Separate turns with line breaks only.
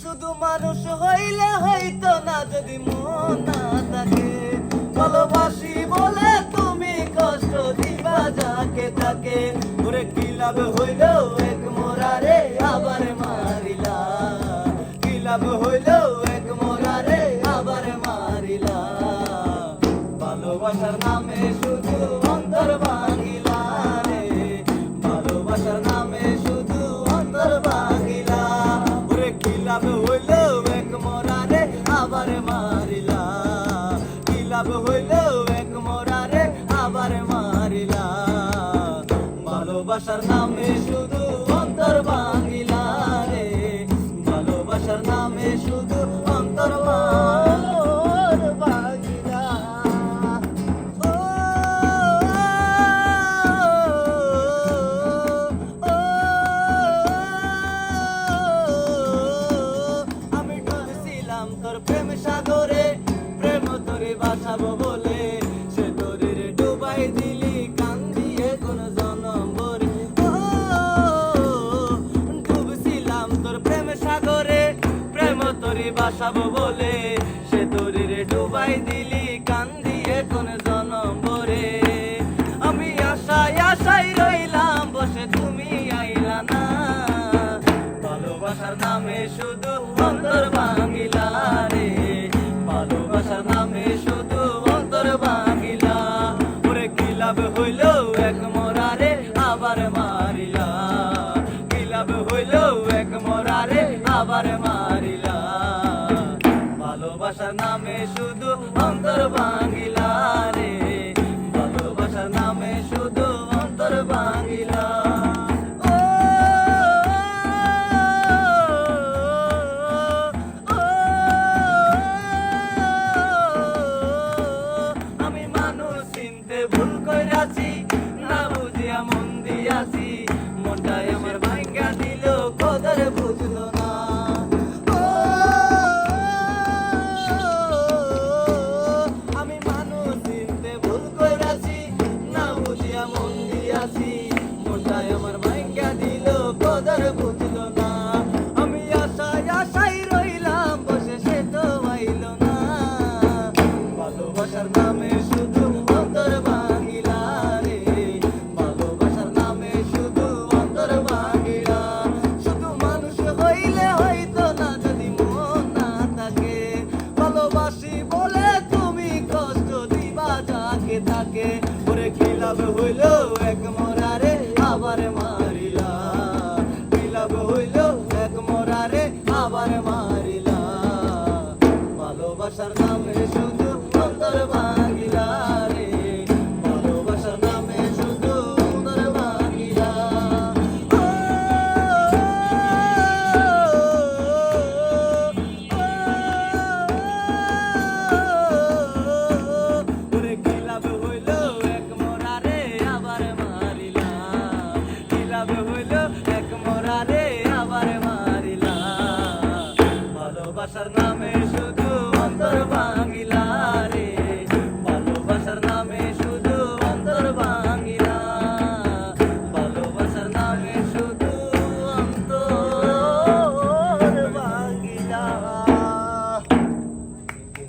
শুধু মানুষ হইলে হইতো না যদি মন না থাকে। ভালোবাসি বলে তুমি কষ্ট দিবা যাকে তাকে, ওরে কি লাভ হইল এক মোরারে আবার মারিলা, কি লাভ হইল এক মোরারে আবার মারিলা। ভালোবাসার নামে শুধু অন্তর ভাঙিলা রে, ভালোবাসার নামে শুধু অন্তর ভাঙিলা। ওরে কি লাভ হইল এক মোরারে আবার মারিলা, কি লাভ হইল এক মোরারে আবার মারিলা। ভালোবাসার নামে শুধু অন্তর ভাঙিলা রে, ভালোবাসার নামে শুধু অন্তর ভাঙিলা। আমি ডুবছিলাম তোর প্রেম সাগরে, প্রেম তোরে বাঁচাবো বলে, সে তোরে ডুবাই দিলি কান দিয়ে কোন জনম ভরে। ডুবছিলাম তোর প্রেম সাগরে, প্রেম তোরে বাঁচাবো বলে, সে তোরে ডুবাই দিলি কান দিয়ে কোন জনম ভরে। আমি আশায় আশায় রইলাম বসে তুমি আইলা না, ভালোবাসার নামে শুধু অন্তর ভাঙিলা রে, ভালোবাসার নামে শুধু অন্তর ভাঙিলা। ওরে কি লাভ হইল এক মোরারে আবার মারিলা, কি লাভ হইল এক মোরারে আবার মারিলা। ভালোবাসার নামে শুধু অন্তর ভাঙিলা।